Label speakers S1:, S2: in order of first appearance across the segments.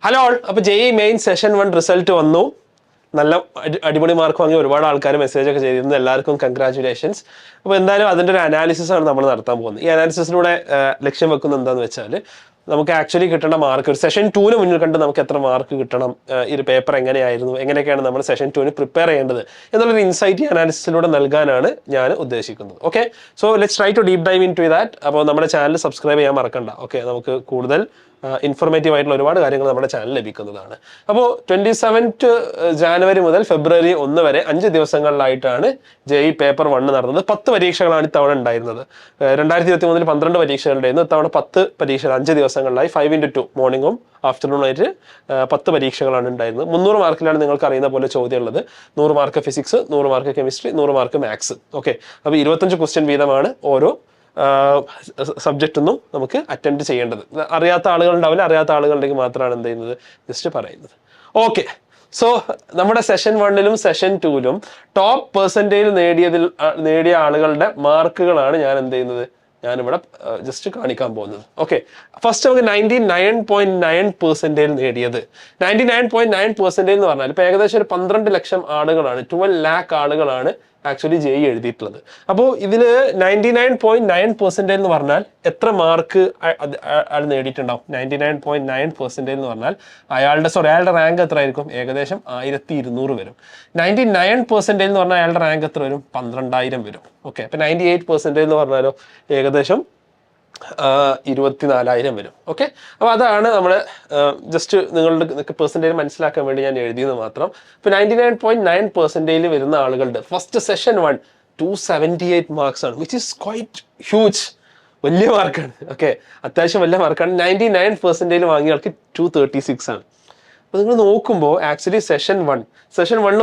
S1: Hello all. അപ്പോൾ JEE main session 1 result വന്നു. നല്ല അടിപൊളി മാർക്ക് വാങ്ങി ഒരുപാട് ആൾക്കാർ മെസ്സേജ് ഒക്കെ ചെയ്തിരുന്നു. എല്ലാവർക്കും കൺഗ്രാറ്റുലേഷൻസ്. അപ്പോൾ എന്തായാലും അതിൻ്റെ ഒരു അനാലിസിസ് ആണ് നമ്മൾ നടത്താൻ പോകുന്നത്. ഈ അനാലിസിസിലൂടെ ലക്ഷ്യം വെക്കുന്നത് എന്താണെന്ന് വെച്ചാൽ നമുക്ക് ആക്ച്വലി കിട്ടേണ്ട മാർക്ക് ഒരു സെഷൻ 2 മുന്നിൽ കണ്ട് നമുക്ക് എത്ര മാർക്ക് കിട്ടണം, ഈ ഒരു പേപ്പർ എങ്ങനെയായിരുന്നു, എങ്ങനെയൊക്കെയാണ് നമ്മൾ സെഷൻ 2 പ്രിപ്പയർ ചെയ്യേണ്ടത് എന്നുള്ളൊരു ഇൻസൈറ്റ് ഈ അനാലിസിസിലൂടെ നൽകാനാണ് ഞാൻ ഉദ്ദേശിക്കുന്നത്. Okay, so let's try to deep dive into that. അപ്പോൾ നമ്മുടെ ചാനൽ സബ്സ്ക്രൈബ് ചെയ്യാൻ മറക്കണ്ട. ഓക്കെ, നമുക്ക് കൂടുതൽ ഇൻഫോർമേറ്റീവ് ആയിട്ടുള്ള ഒരുപാട് കാര്യങ്ങൾ നമ്മുടെ ചാനൽ ലഭിക്കുന്നതാണ്. അപ്പോൾ 27th ജാനുവരി മുതൽ ഫെബ്രുവരി 1 വരെ 5 ദിവസങ്ങളിലായിട്ടാണ് JEE പേപ്പർ 1 നടന്നത്. 10 പരീക്ഷകളാണ് ഇത്തവണ ഉണ്ടായിരുന്നത്. 2023 12 പരീക്ഷകളുണ്ടായിരുന്നു. ഇത്തവണ 10 പരീക്ഷകൾ 5 ദിവസങ്ങളിലായി 5x2 മോർണിംഗും ആഫ്റ്റർനൂണായിട്ട് 10 പരീക്ഷകളാണ് ഉണ്ടായിരുന്നത്. 300 മാർക്കിലാണ് നിങ്ങൾക്ക് അറിയുന്ന പോലെ ചോദ്യം ഉള്ളത്. 100 mark physics, 100 mark chemistry, 100 mark maths. Okay, അപ്പോൾ 25 ക്വസ്റ്റ്യൻ വീതമാണ് ഓരോ സബ്ജക്റ്റ് ഒന്നും നമുക്ക് അറ്റൻഡ് ചെയ്യേണ്ടത്. അറിയാത്ത ആളുകളുണ്ടാവില്ല, അറിയാത്ത ആളുകളുണ്ടെങ്കിൽ മാത്രമാണ് എന്ത് ചെയ്യുന്നത് ജസ്റ്റ് പറയുന്നത്. ഓക്കെ, സോ നമ്മുടെ സെഷൻ 1 സെഷൻ 2 ടോപ്പ് പെർസെൻറ്റേജ് നേടിയ ആളുകളുടെ മാർക്കുകളാണ് ഞാൻ എന്ത് ചെയ്യുന്നത്, ഞാനിവിടെ ജസ്റ്റ് കാണിക്കാൻ പോകുന്നത്. ഓക്കെ, ഫസ്റ്റ് നമുക്ക് 99.9% നേടിയത്. 99.9% എന്ന് പറഞ്ഞാൽ ഇപ്പൊ ഏകദേശം ഒരു 12 ലക്ഷം ആളുകളാണ്, 12 lakh ആളുകളാണ് ആക്ച്വലി JEE എഴുതിയിട്ടുള്ളത്. അപ്പോൾ ഇതില് 99.9% എന്ന് പറഞ്ഞാൽ എത്ര മാർക്ക് അയാൾ നേടിയിട്ടുണ്ടാവും? 99.9% എന്ന് പറഞ്ഞാൽ അയാളുടെ റാങ്ക് എത്ര ആയിരിക്കും? ഏകദേശം 1200 വരും. 99% എന്ന് പറഞ്ഞാൽ അയാളുടെ റാങ്ക് എത്ര വരും? 12000 വരും. ഓക്കെ, അപ്പൊ 98% എന്ന് പറഞ്ഞാലോ ഏകദേശം 24,000 വരും. ഓക്കെ, അപ്പോൾ അതാണ് നമ്മൾ ജസ്റ്റ് നിങ്ങളുടെ പെർസെൻറ്റേജ് മനസ്സിലാക്കാൻ വേണ്ടി ഞാൻ എഴുതിയത് മാത്രം. ഇപ്പോൾ 99.9% വരുന്ന ആളുകളുടെ ഫസ്റ്റ് സെഷൻ 1 278 മാർക്സ് ആണ്, വിച്ച് ഈസ് ക്വൈറ്റ് ഹ്യൂജ്. വലിയ മാർക്കാണ്. ഓക്കെ, അത്യാവശ്യം വലിയ മാർക്കാണ്. 99% വാങ്ങിയ ആൾക്ക് 236 ആണ്. അപ്പോൾ നിങ്ങൾ നോക്കുമ്പോൾ ആക്ച്വലി സെഷൻ 1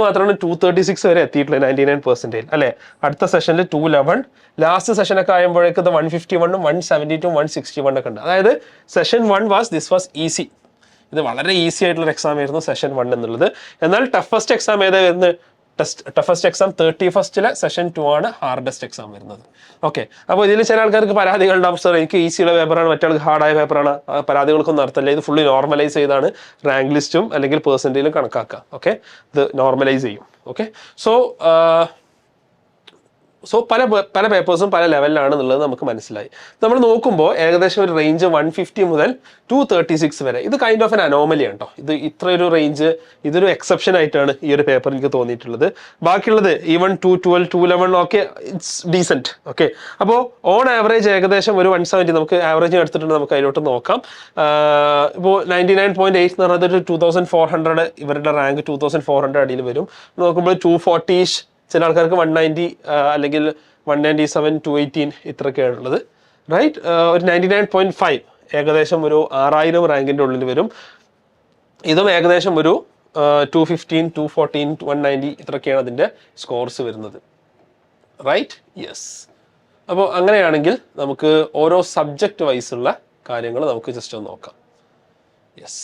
S1: മാത്രമാണ് 236 വരെ എത്തിയിട്ടുള്ളത് 99% അല്ലെ. അടുത്ത സെഷനിൽ 211, ലാസ്റ്റ് സെഷനൊക്കെ ആകുമ്പോഴേക്ക് 151, 172, 161 ഒക്കെ ഉണ്ട്. അതായത് സെഷൻ 1 വാസ് ഈസി. ഇത് വളരെ ഈസി ആയിട്ടുള്ള എക്സാം ആയിരുന്നു സെഷൻ 1 എന്നുള്ളത്. എന്നാൽ ടഫസ്റ്റ് എക്സാം ഏതായിരുന്നു? ടഫസ്റ്റ് എക്സാം 31st സെഷൻ 2 ആണ് ഹാർഡസ്റ്റ് എക്സാം വരുന്നത്. ഓക്കെ, അപ്പോൾ ഇതിൽ ചില ആൾക്കാർക്ക് പരാതികളുണ്ടാവും, സാർ എനിക്ക് ഈസിയുള്ള പേപ്പറാണ്, മറ്റാൾക്ക് ഹാർഡായ പേപ്പറാണ്. പരാതികൾക്കൊന്നും അർത്ഥമില്ല. ഇത് ഫുള്ളി നോർമലൈസ് ചെയ്താണ് റാങ്ക് ലിസ്റ്റും അല്ലെങ്കിൽ പെർസെൻറ്റേജിലും കണക്കാക്കുക. ഓക്കെ, ഇത് നോർമലൈസ് ചെയ്യും. ഓക്കെ, സോ പല പേപ്പേഴ്സും പല ലെവലിലാണ് എന്നുള്ളത് നമുക്ക് മനസ്സിലായി. നമ്മൾ നോക്കുമ്പോൾ ഏകദേശം ഒരു റേഞ്ച് 150 മുതൽ 236 വരെ. ഇത് കൈൻഡ് ഓഫ് എൻ അനോമലി ആണ് കേട്ടോ. ഇത് ഇത്ര ഒരു റേഞ്ച്, ഇതൊരു എക്സെപ്ഷൻ ആയിട്ടാണ് ഈ ഒരു പേപ്പർ എനിക്ക് തോന്നിയിട്ടുള്ളത്. ബാക്കിയുള്ളത് ഈവൻ 212, 211 ഒക്കെ ഇറ്റ്സ് ഡീസെന്റ്. ഓക്കെ, അപ്പോൾ ഓൺ ആവറേജ് ഏകദേശം ഒരു 170 നമുക്ക് ആവറേജ് എടുത്തിട്ടുണ്ട്. നമുക്ക് അതിലോട്ട് നോക്കാം. ഇപ്പോൾ 99.8 എന്ന് പറഞ്ഞത് ഒരു 2400, ഇവരുടെ റാങ്ക് 2400 അടിയിൽ വരും. നോക്കുമ്പോൾ 240, ചില ആൾക്കാർക്ക് 190 അല്ലെങ്കിൽ 197, 218 ഇത്രയൊക്കെയാണ് ഉള്ളത്. റൈറ്റ്, ഒരു 99.5 ഏകദേശം ഒരു 6000 റാങ്കിൻ്റെ ഉള്ളിൽ വരും. ഇതും ഏകദേശം ഒരു 215, 214, 190 ഇത്രയൊക്കെയാണ് അതിൻ്റെ സ്കോർസ് വരുന്നത്. Right, yes. അപ്പോൾ അങ്ങനെയാണെങ്കിൽ നമുക്ക് ഓരോ സബ്ജക്റ്റ് വൈസുള്ള കാര്യങ്ങൾ നമുക്ക് ജസ്റ്റ് ഒന്ന് നോക്കാം. Yes,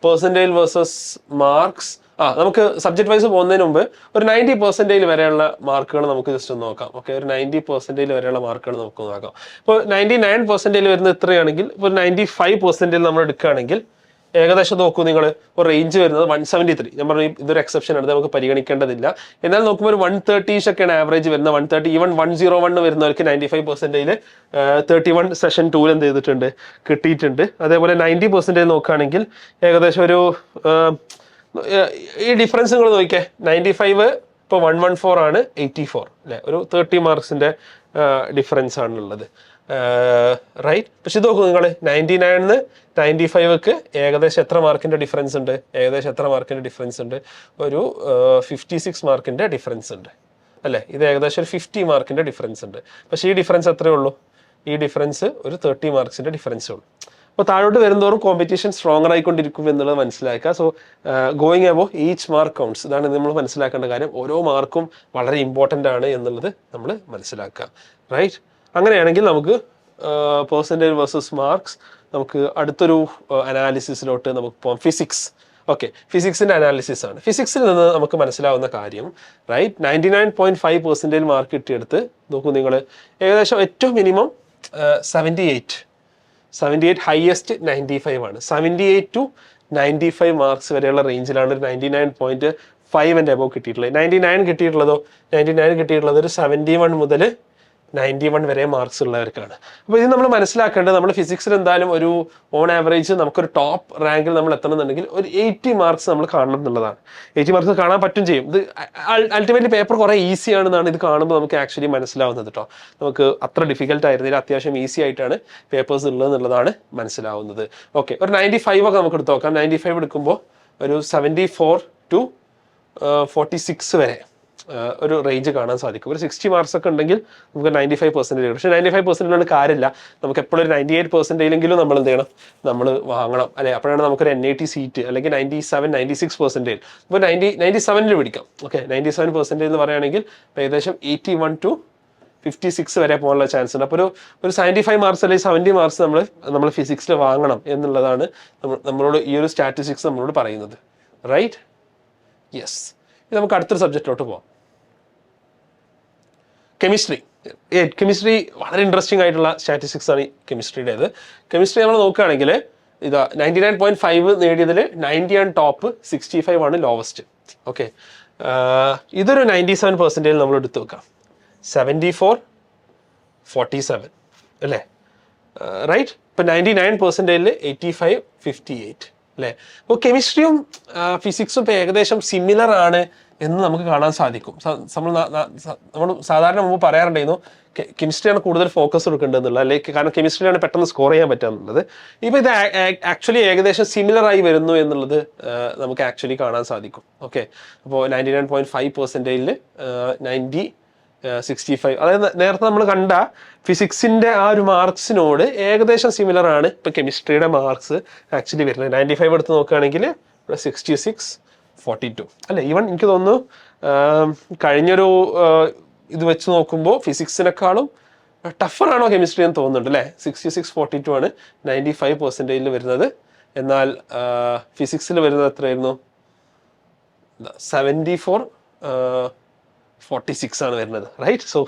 S1: percentage versus marks. നമുക്ക് സബ്ജക്ട് വൈസ് പോകുന്നതിന് മുമ്പ് ഒരു 90% വരെയുള്ള മാർക്കുകൾ നമുക്ക് ജസ്റ്റ് ഒന്ന് നോക്കാം. ഓക്കെ, ഒരു 90% വരെയുള്ള മാർക്കുകൾ നമുക്ക് നോക്കാം. ഇപ്പോൾ 99% വരുന്നത് ഇത്രയാണെങ്കിൽ ഇപ്പോൾ 95% നമ്മൾ എടുക്കുകയാണെങ്കിൽ ഏകദേശം നോക്കൂ നിങ്ങൾ, ഒരു റേഞ്ച് വരുന്നത് 173. ഞാൻ പറഞ്ഞു ഇതൊരു എക്സെപ്ഷൻ ആണ്, നമുക്ക് പരിഗണിക്കേണ്ടതില്ല. എന്നാൽ നോക്കുമ്പോൾ ഒരു 130 ഒക്കെയാണ് ആവറേജ് വരുന്നത്. 130, ഈവൻ 101 വരുന്നവർക്ക് 95% 31 സെഷൻ 2 എന്ത് ചെയ്തിട്ടുണ്ട്, കിട്ടിയിട്ടുണ്ട്. അതേപോലെ 90% നോക്കുകയാണെങ്കിൽ ഏകദേശം ഒരു ഈ ഡിഫറൻസ് നിങ്ങൾ നോക്കിക്കേ. 95 ഇപ്പോൾ 114 ആണ്, 84 അല്ലെ, ഒരു 30 മാർക്സിന്റെ ഡിഫറൻസ് ആണുള്ളത്. റൈറ്റ്, പക്ഷെ ഇത് നോക്കൂ നിങ്ങൾ, 99 95 ഏകദേശം എത്ര മാർക്കിന്റെ ഡിഫറൻസ് ഉണ്ട്? ഏകദേശം എത്ര മാർക്കിന്റെ ഡിഫറൻസ് ഉണ്ട്? ഒരു 56 മാർക്കിന്റെ ഡിഫറൻസ് ഉണ്ട് അല്ലെ. ഇത് ഏകദേശം ഒരു 50 മാർക്കിന്റെ ഡിഫറൻസ് ഉണ്ട്. പക്ഷെ ഈ ഡിഫറൻസ് എത്രയേ ഉള്ളൂ? ഈ ഡിഫറൻസ് ഒരു 30 മാർക്സിന്റെ ഡിഫറൻസേ ഉള്ളൂ. അപ്പോൾ താഴോട്ട് വരുന്നതോറും കോമ്പറ്റീഷൻ സ്ട്രോങ്ങർ ആയിക്കൊണ്ടിരിക്കും എന്നുള്ളത് മനസ്സിലാക്കുക. So going above each mark counts, ഇതാണ് നമ്മൾ മനസ്സിലാക്കേണ്ട കാര്യം. ഓരോ മാർക്കും വളരെ ഇമ്പോർട്ടൻ്റ് ആണ് എന്നുള്ളത് നമ്മൾ മനസ്സിലാക്കുക. റൈറ്റ്, അങ്ങനെയാണെങ്കിൽ നമുക്ക് പെർസെൻറ്റേജ് വേഴ്സസ് മാർക്സ്, നമുക്ക് അടുത്തൊരു അനാലിസിസിലോട്ട് നമുക്ക് പോകാം. ഫിസിക്സ്. ഓക്കെ, ഫിസിക്സിന്റെ അനാലിസിസ് ആണ്. ഫിസിക്സിൽ നിന്ന് നമുക്ക് മനസ്സിലാവുന്ന കാര്യം, റൈറ്റ്, 99.5% മാർക്ക് കിട്ടിയെടുത്ത് നോക്കൂ നിങ്ങൾ, ഏകദേശം ഏറ്റവും മിനിമം 78 ഹയസ്റ്റ് 95 ആണ്. 78 to 95 മാർക്സ് വരെയുള്ള റേഞ്ചിലാണ് ഒരു 99.5 ആൻഡ് എബോവ് കിട്ടിയിട്ടുള്ളത്. 99 കിട്ടിയിട്ടുള്ളത് ഒരു 71 മുതൽ 91 വരെ മാർക്സ് ഉള്ളവർക്കാണ്. അപ്പോൾ ഇത് നമ്മൾ മനസ്സിലാക്കേണ്ടത്, നമ്മൾ ഫിസിക്സിൽ എന്തായാലും ഒരു ഓൺ ആവറേജ് നമുക്കൊരു ടോപ്പ് റാങ്കിൽ നമ്മൾ എത്തണമെന്നുണ്ടെങ്കിൽ ഒരു 80 മാർക്സ് നമ്മൾ കാണണം എന്നുള്ളതാണ്. 80 മാർക്സ് കാണാൻ പറ്റും ചെയ്യും. ഇത് അൾട്ടിമേറ്റ്ലി പേപ്പർ കുറേ ഈസി ആണെന്നാണ് ഇത് കാണുമ്പോൾ നമുക്ക് ആക്ച്വലി മനസ്സിലാവുന്നത് കേട്ടോ. നമുക്ക് അത്ര ഡിഫിക്കൽട്ട് ആയിരുന്നില്ല, അത്യാവശ്യം ഈസി ആയിട്ടാണ് പേപ്പേഴ്സ് ഉള്ളത് എന്നുള്ളതാണ് മനസ്സിലാവുന്നത്. ഓക്കെ, ഒരു 95 ഒക്കെ നമുക്ക് എടുത്ത് നോക്കാം. 95 എടുക്കുമ്പോൾ ഒരു 74 to 46 വരെ ഒരു റേഞ്ച് കാണാൻ സാധിക്കും. ഒരു 60 മാർക്സ് ഒക്കെ ഉണ്ടെങ്കിൽ നമുക്ക് 95% പക്ഷേ 95% കാര്യമില്ല. നമുക്ക് എപ്പോഴും ഒരു 98% നമ്മൾ എന്ത് ചെയ്യണം, നമ്മൾ വാങ്ങണം അല്ലെ. അപ്പോഴാണ് നമുക്കൊരു NIT സീറ്റ് അല്ലെങ്കിൽ 97-96%. ഇപ്പോൾ 97 പിടിക്കാം. ഓക്കെ, 97% എന്ന് പറയുകയാണെങ്കിൽ ഏകദേശം 81 to 56 വരെ പോകാനുള്ള ചാൻസ് ഉണ്ട്. അപ്പോൾ ഒരു 75 മാർക്സ് അല്ലെങ്കിൽ 70 മാർക്സ് നമ്മൾ ഫിസിക്സിൽ വാങ്ങണം എന്നുള്ളതാണ് നമ്മളോട് ഈ ഒരു സ്റ്റാറ്റിസ്റ്റിക്സ് നമ്മളോട് പറയുന്നത്. റൈറ്റ്? യെസ്. ഇത് നമുക്ക് അടുത്തൊരു സബ്ജക്റ്റിലോട്ട് പോകാം. കെമിസ്ട്രി വളരെ ഇൻട്രസ്റ്റിംഗ് ആയിട്ടുള്ള സ്റ്റാറ്റിസ്റ്റിക്സ് ആണ് ഈ കെമിസ്ട്രിയുടേത്. കെമിസ്ട്രി നമ്മൾ നോക്കുകയാണെങ്കിൽ ഇതാ 99.5 നേടിയതിൽ 90 ആണ് ടോപ്പ്, 65 ആണ് ലോവസ്റ്റ്. ഓക്കെ, ഇതൊരു 97% നമ്മൾ എടുത്ത് വെക്കാം. 74-47 അല്ലേ? റൈറ്റ്. ഇപ്പം 99%-ൽ 85-58 അല്ലേ? അപ്പോൾ കെമിസ്ട്രിയും ഫിസിക്സും ഇപ്പോൾ ഏകദേശം സിമിലർ ആണ് എന്ന് നമുക്ക് കാണാൻ സാധിക്കും. നമ്മൾ സാധാരണ മുമ്പ് പറയാറുണ്ടായിരുന്നു കെമിസ്ട്രിയാണ് കൂടുതൽ ഫോക്കസ് കൊടുക്കേണ്ടതെന്നുള്ളത്, അല്ലെങ്കിൽ കാരണം കെമിസ്ട്രിയാണ് പെട്ടെന്ന് സ്കോർ ചെയ്യാൻ പറ്റുക എന്നുള്ളത്. ഇപ്പോൾ ഇത് ആക്ച്വലി ഏകദേശം സിമിലർ ആയി വരുന്നു എന്നുള്ളത് നമുക്ക് ആക്ച്വലി കാണാൻ സാധിക്കും. ഓക്കെ, അപ്പോൾ 99.5%-ൽ 65, അതായത് നേരത്തെ നമ്മൾ കണ്ട ഫിസിക്സിന്റെ ആ ഒരു മാർക്സിനോട് ഏകദേശം സിമിലർ ആണ് ഇപ്പൊ കെമിസ്ട്രിയുടെ മാർക്സ് ആക്ച്വലി വരുന്നത്. 95 എടുത്ത് നോക്കുകയാണെങ്കിൽ 66-42 അല്ലെ. ഈവൻ എനിക്ക് തോന്നുന്നു കഴിഞ്ഞൊരു ഇത് വെച്ച് നോക്കുമ്പോൾ ഫിസിക്സിനെക്കാളും ടഫറാണോ കെമിസ്ട്രി എന്ന് തോന്നുന്നുണ്ട് അല്ലേ. 66-42 ആണ് 95%-ൽ വരുന്നത്. എന്നാൽ ഫിസിക്സിൽ വരുന്നത് എത്രയായിരുന്നു? 74-46 ആണ് വരുന്നത്. റൈറ്റ്. സോ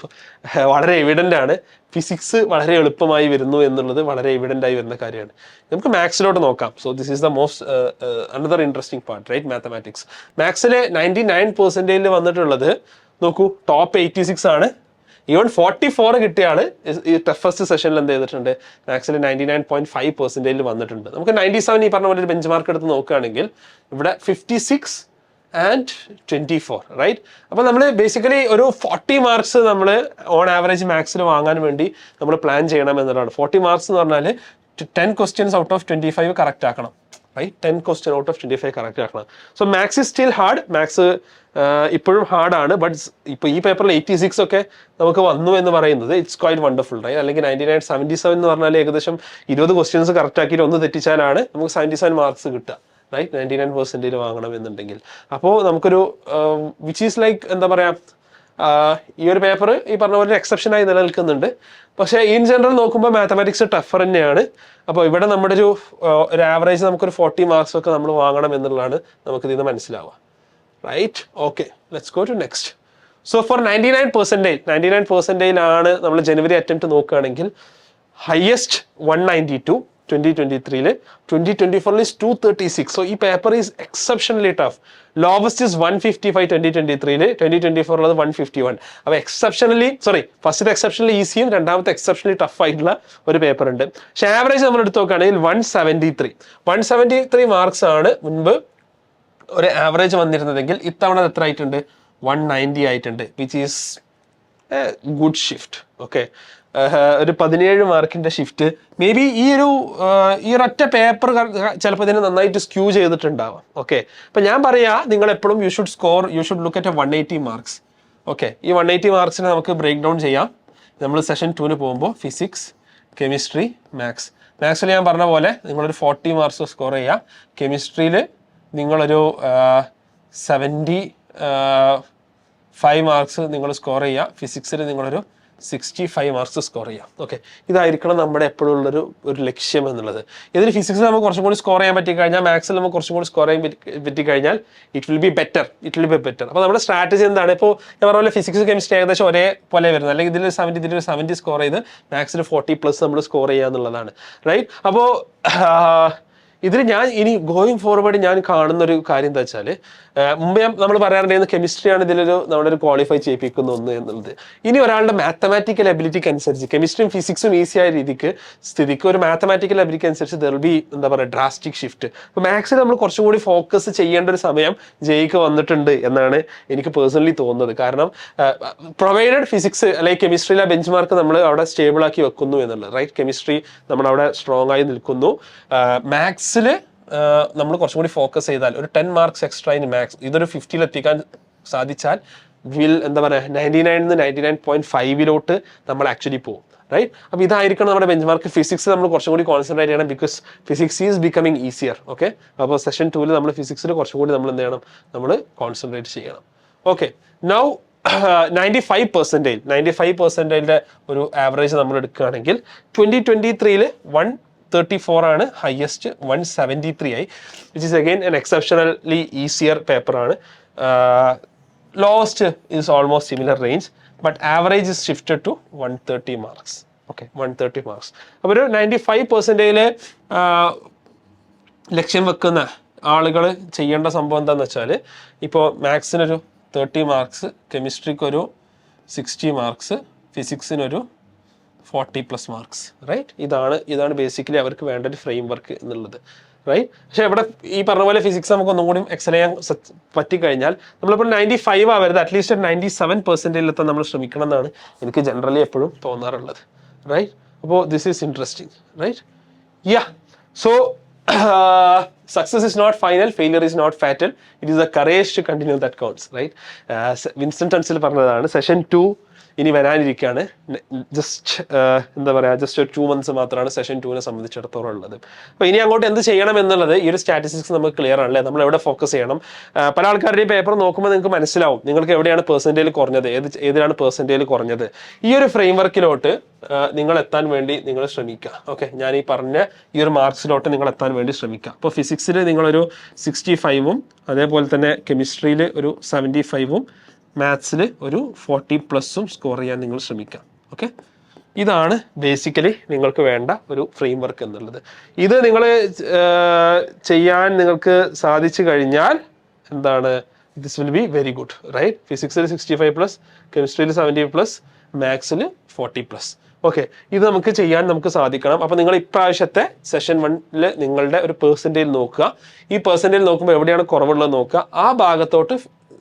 S1: വളരെ എവിഡൻ്റ് ആണ്, ഫിസിക്സ് വളരെ എളുപ്പമായി വരുന്നു എന്നുള്ളത് വളരെ എവിഡൻ്റ് ആയി വരുന്ന കാര്യമാണ്. നമുക്ക് മാത്സിലോട്ട് നോക്കാം. So this is the most another interesting part, right? Mathematics. മാത്സിൽ 99%-ൽ വന്നിട്ടുള്ളത് നോക്കൂ, ടോപ്പ് 86 ആണ്. ഈവൻ 44 കിട്ടിയ ആള് ഈ ഫസ്റ്റ് സെഷനിൽ എന്ത് ചെയ്തിട്ടുണ്ട്, മാത്സിൽ 99.5%-ൽ വന്നിട്ടുണ്ട്. നമുക്ക് 97 ഈ പറഞ്ഞ പോലെ ഒരു ബെഞ്ച് മാർക്ക് എടുത്ത് നോക്കുകയാണെങ്കിൽ ഇവിടെ 56 and 24, റൈറ്റ്? അപ്പോൾ നമ്മൾ ബേസിക്കലി ഒരു 40 മാർക്സ് നമ്മൾ ഓൺ ആവറേജ് മാത്സിൽ വാങ്ങാൻ വേണ്ടി നമ്മൾ പ്ലാൻ ചെയ്യണം എന്നതാണ്. 40 മാർക്സ് എന്ന് പറഞ്ഞാൽ 10 ക്വസ്റ്റ്യൻസ് ഔട്ട് ഓഫ് 25 കറക്റ്റ് ആക്കണം, right? 10 question out of 25 correct ആക്കണം. So maths is still hard. Maths ഇപ്പോഴും ഹാർഡാണ്. ബട്ട് ഇപ്പോൾ ഈ പേപ്പറിൽ 86 ഒക്കെ നമുക്ക് വന്നു എന്ന് പറയുന്നത് ഇറ്റ്സ് ക്വൈറ്റ് വണ്ടർഫുൾ, റൈറ്റ്? അല്ലെങ്കിൽ 99-77 എന്ന് പറഞ്ഞാൽ ഏകദേശം 20 ക്വസ്റ്റ്യൻസ് കറക്റ്റ് ആക്കിയിട്ട് ഒന്ന് തെറ്റിച്ചാലാണ് നമുക്ക് 77 മാർക്സ് കിട്ടുക, റൈറ്റ്? 99%-ൽ വാങ്ങണം എന്നുണ്ടെങ്കിൽ. അപ്പോൾ നമുക്കൊരു വിച്ച് ഈസ് ലൈക്ക് എന്താ പറയുക, ഈ ഒരു പേപ്പർ ഈ പറഞ്ഞ പോലെ എക്സെപ്ഷനായി നിലനിൽക്കുന്നുണ്ട്. പക്ഷേ ഇൻ ജനറൽ നോക്കുമ്പോൾ മാത്തമാറ്റിക്സ് ടഫർ തന്നെയാണ്. അപ്പോൾ ഇവിടെ നമ്മുടെ ഒരു ആവറേജ് നമുക്കൊരു 40 മാർക്സ് ഒക്കെ നമ്മൾ വാങ്ങണം എന്നുള്ളതാണ് നമുക്ക് ഇതിൽ നിന്ന് മനസ്സിലാവുക, right? Okay, let's go to next. So for 99%-ലാണ് നമ്മൾ ജനുവരി അറ്റംപ്റ്റ് നോക്കുകയാണെങ്കിൽ highest 192 2023, 2024 is 236. So, this paper is exceptionally tough. Lowest is 155 2023, 2024 is 151. Now, exceptionally, first is exceptionally easy, and second exceptionally tough ഒരു പേപ്പർ ഉണ്ട്. പക്ഷേ average നമ്മൾ എടുത്ത് നോക്കുകയാണെങ്കിൽ 173 മാർക്സ് ആണ് മുൻപ് ഒരു ആവറേജ് വന്നിരുന്നതെങ്കിൽ ഇത്തവണ എത്ര ആയിട്ടുണ്ട്? 190 ആയിട്ടുണ്ട്, which is A good shift. Okay, ഒരു 17 മാർക്കിന്റെ ഷിഫ്റ്റ് മേ ബി ഈ ഒരൊറ്റ പേപ്പർ ചിലപ്പോൾ ഇതിനെ നന്നായിട്ട് സ്ക്യൂ ചെയ്തിട്ടുണ്ടാവാം. ഓക്കെ, അപ്പം ഞാൻ പറയാ, നിങ്ങൾ എപ്പോഴും you should look at 180 marks. Okay, ഈ 180 മാർക്സിനെ നമുക്ക് ബ്രേക്ക് ഡൗൺ ചെയ്യാം. നമ്മൾ സെഷൻ 2-ന് പോകുമ്പോൾ ഫിസിക്സ്, കെമിസ്ട്രി, മാത്സിൽ ഞാൻ പറഞ്ഞ പോലെ നിങ്ങളൊരു 40 മാർക്സ് സ്കോർ ചെയ്യുക. കെമിസ്ട്രിയിൽ നിങ്ങളൊരു 75 മാർക്സ് നിങ്ങൾ സ്കോർ ചെയ്യുക. ഫിസിക്സിൽ നിങ്ങളൊരു 65 മാർക്സ് സ്കോർ ചെയ്യാം. ഓക്കെ, ഇതായിരിക്കണം നമ്മുടെ എപ്പോഴും ഒരു ലക്ഷ്യം എന്നുള്ളത്. ഇതിൽ ഫിസിക്സിൽ നമുക്ക് കുറച്ചും കൂടി സ്കോർ ചെയ്യാൻ പറ്റിക്കഴിഞ്ഞാൽ, മാത്സിൽ നമുക്ക് കുറച്ചും കൂടി സ്കോർ ചെയ്യാൻ പറ്റിക്കഴിഞ്ഞാൽ ഇറ്റ് വിൽ ബി ബെറ്റർ. അപ്പോൾ നമ്മുടെ സ്ട്രാറ്റജി എന്താണ്? ഇപ്പോൾ ഞാൻ പറഞ്ഞ പോലെ ഫിസിക്സ് കെമിസ്ട്രി ഏകദേശം ഒരേ പോലെ വരുന്നത്, അല്ലെങ്കിൽ ഇതിൽ 70 സ്കോർ ചെയ്ത് മാത്സിൽ 40+ നമ്മൾ സ്കോർ ചെയ്യുക എന്നുള്ളതാണ്. റൈറ്റ്? അപ്പോൾ ഇതിൽ ഞാൻ ഇനി ഗോയിങ് ഫോർവേഡ് ഞാൻ കാണുന്ന ഒരു കാര്യം എന്താ വെച്ചാൽ, മുമ്പ് നമ്മൾ പറയാറുണ്ടായിരുന്നു കെമിസ്ട്രിയാണ് നമ്മുടെ ഒരു ക്വാളിഫൈ ചെയ്യിപ്പിക്കുന്ന ഒന്ന് എന്നുള്ളത്. ഇനി ഒരാളുടെ മാത്തമാറ്റിക്കൽ എബിലിറ്റിക്ക് അനുസരിച്ച്, കെമിസ്ട്രിയും ഫിസിക്സും ഈസിയായ സ്ഥിതിക്ക് ഒരു മാത്തമാറ്റിക്കൽ എബിലിറ്റി അനുസരിച്ച് ദർ ബി എന്താ പറയുക ഡ്രാസ്റ്റിക് ഷിഫ്റ്റ്. അപ്പോൾ മാത്സിൽ നമ്മൾ കുറച്ചും കൂടി ഫോക്കസ് ചെയ്യേണ്ട ഒരു സമയം ജെയ്ക്ക് വന്നിട്ടുണ്ട് എന്നാണ് എനിക്ക് പേഴ്സണലി തോന്നുന്നത്. കാരണം പ്രൊവൈഡഡ് ഫിസിക്സ് അല്ലെങ്കിൽ കെമിസ്ട്രിയിലെ ബെഞ്ച് മാർക്ക് നമ്മൾ അവിടെ സ്റ്റേബിൾ ആക്കി വെക്കുന്നു എന്നുള്ളത്. റൈറ്റ്? കെമിസ്ട്രി നമ്മൾ അവിടെ സ്ട്രോങ് ആയി നിൽക്കുന്നു. മാത്സിൽ നമ്മൾ കുറച്ചും കൂടി ഫോക്കസ് ചെയ്താൽ ഒരു 10 മാർക്സ് എക്സ്ട്രാ ഇൻ മാത്സ്, ഇതൊരു 50 എത്തിക്കാൻ സാധിച്ചാൽ എന്താ പറയുക 99 99.5 നമ്മൾ ആക്ച്വലി പോകും. റൈറ്റ്? അപ്പോൾ ഇതായിരിക്കണം നമ്മുടെ ബെഞ്ച് മാർക്ക്. ഫിസിക്സ് നമ്മൾ കുറച്ചും കൂടി കോൺസെൻട്രേറ്റ് ചെയ്യണം, because physics is becoming easier. Okay, അപ്പോൾ സെഷൻ 2 നമ്മൾ ഫിസിക്സിൽ കുറച്ചും കൂടി നമ്മൾ എന്ത് ചെയ്യണം? നമ്മൾ കോൺസെൻട്രേറ്റ് ചെയ്യണം. ഓക്കെ, നൗ 95% ഒരു ആവറേജ് നമ്മൾ എടുക്കുകയാണെങ്കിൽ 2023 134 ആണ് ഹയസ്റ്റ്, 173 ആയി, which is again an exceptionally easier paper ആണ്. Lowest is almost similar range, but average is shifted to 130 marks. Okay, 130 marks. അപ്പോൾ ഒരു 95% ലക്ഷ്യം വെക്കുന്ന ആളുകൾ ചെയ്യേണ്ട സംഭവം എന്താണെന്ന് വെച്ചാൽ, ഇപ്പോൾ മാത്സിനൊരു 30 മാർക്സ്, കെമിസ്ട്രിക്കൊരു 60 മാർക്സ്, ഫിസിക്സിനൊരു 40+ മാർക്സ്. റൈറ്റ്? ഇതാണ് ബേസിക്കലി അവർക്ക് വേണ്ട ഒരു ഫ്രെയിം വർക്ക് എന്നുള്ളത്. റൈറ്റ്? പക്ഷെ ഇവിടെ ഈ പറഞ്ഞ പോലെ ഫിസിക്സ് നമുക്ക് ഒന്നും കൂടി എക്സൽ ചെയ്യാൻ പറ്റിക്കഴിഞ്ഞാൽ നമ്മളിപ്പോൾ 95 ആവരുത്, അറ്റ്ലീസ്റ്റ് 97% എത്താൻ നമ്മൾ ശ്രമിക്കണം എന്നാണ് എനിക്ക് ജനറലി എപ്പോഴും തോന്നാറുള്ളത്. റൈറ്റ്? അപ്പോൾ this is interesting. Right? Yeah, so success is not final, failure is not fatal, it is the courage to continue that counts. Right? Winston Churchill പറഞ്ഞതാണ്. സെഷൻ 2 ഇനി വരാനിരിക്കുകയാണ്. എന്താ പറയുക, ജസ്റ്റ് ഒരു 2 months മാത്രമാണ് സെഷൻ 2നെ സംബന്ധിച്ചിടത്തോളം ഉള്ളത്. അപ്പോൾ ഇനി അങ്ങോട്ട് എന്ത് ചെയ്യണം എന്നുള്ളത് ഈ ഒരു സ്റ്റാറ്റിസ്റ്റിക്സ് നമുക്ക് ക്ലിയർ ആണല്ലേ, നമ്മൾ എവിടെ ഫോക്കസ് ചെയ്യണം. പല ആൾക്കാരുടെയും പേപ്പർ നോക്കുമ്പോൾ നിങ്ങൾക്ക് മനസ്സിലാവും നിങ്ങൾക്ക് എവിടെയാണ് പെർസെൻറ്റേജ് കുറഞ്ഞത്, ഏതിലാണ് പെർസെൻറ്റേജ് കുറഞ്ഞത്. ഈ ഒരു ഫ്രെയിം വർക്കിലോട്ട് നിങ്ങൾ എത്താൻ വേണ്ടി നിങ്ങൾ ശ്രമിക്കുക. ഓക്കെ, ഞാൻ ഈ പറഞ്ഞ ഈ ഒരു മാർക്സിലോട്ട് നിങ്ങൾ എത്താൻ വേണ്ടി ശ്രമിക്കുക. അപ്പോൾ ഫിസിക്സിൽ നിങ്ങളൊരു 65ഉം, അതേപോലെ തന്നെ കെമിസ്ട്രിയിൽ ഒരു 75ഉം, മാത്സിൽ ഒരു 40+ സ്കോർ ചെയ്യാൻ നിങ്ങൾ ശ്രമിക്കാം. ഓക്കെ, ഇതാണ് ബേസിക്കലി നിങ്ങൾക്ക് വേണ്ട ഒരു ഫ്രെയിം വർക്ക് എന്നുള്ളത്. ഇത് നിങ്ങൾ ചെയ്യാൻ നിങ്ങൾക്ക് സാധിച്ചു കഴിഞ്ഞാൽ എന്താണ്, this will be very good. Right? ഫിസിക്സിൽ 65+, കെമിസ്ട്രിയിൽ 70+, മാത്സിൽ 40+. ഓക്കെ, ഇത് നമുക്ക് സാധിക്കണം. അപ്പോൾ നിങ്ങൾ ഇപ്രാവശ്യത്തെ സെഷൻ 1 നിങ്ങളുടെ ഒരു പെർസെൻറ്റേജ് നോക്കുക. ഈ പെർസെൻറ്റേജ് നോക്കുമ്പോൾ എവിടെയാണ് കുറവുള്ളത് നോക്കുക. ആ ഭാഗത്തോട്ട്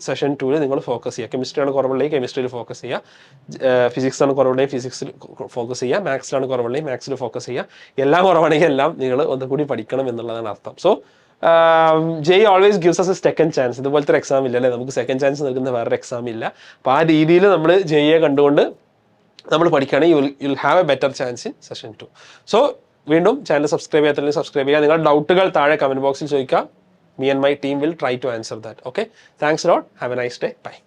S1: സെഷൻ 2 നിങ്ങൾ ഫോക്കസ് ചെയ്യുക. കെമിസ്ട്രിയാണ് കുറവുള്ളത്, കെമിസ്ട്രിയിൽ ഫോക്കസ് ചെയ്യുക. ഫിസിക്സ് ആണ് കുറവുള്ളത്, ഫിസിക്സിൽ ഫോക്കസ് ചെയ്യുക. മാത്സിലാണ് കുറവുള്ളത്, മാത്സിൽ ഫോക്കസ് ചെയ്യുക. എല്ലാം കുറവാണെങ്കിൽ എല്ലാം നിങ്ങൾ ഒന്നുകൂടി പഠിക്കണം എന്നുള്ളതാണ് അർത്ഥം. So J always gives us a second chance. ഇതുപോലത്തെ ഒരു എക്സാം ഇല്ല അല്ലേ, നമുക്ക് സെക്കൻഡ് ചാൻസ് നൽകുന്ന വേറൊരു എക്സാം ഇല്ല. അപ്പോൾ ആ രീതിയിൽ നമ്മൾ ജെയെ കണ്ടുകൊണ്ട് നമ്മൾ പഠിക്കുകയാണെങ്കിൽ you will have A better chance in session 2. So വീണ്ടും ചാനൽ സബ്സ്ക്രൈബ് ചെയ്യാത്തതിൽ സബ്സ്ക്രൈബ് ചെയ്യുക. നിങ്ങളുടെ ഡൗട്ടുകൾ താഴെ കമന്റ് ബോക്സിൽ ചോദിക്കുക. Me and my team will try to answer that. Okay, thanks a lot. Have a nice day. Bye.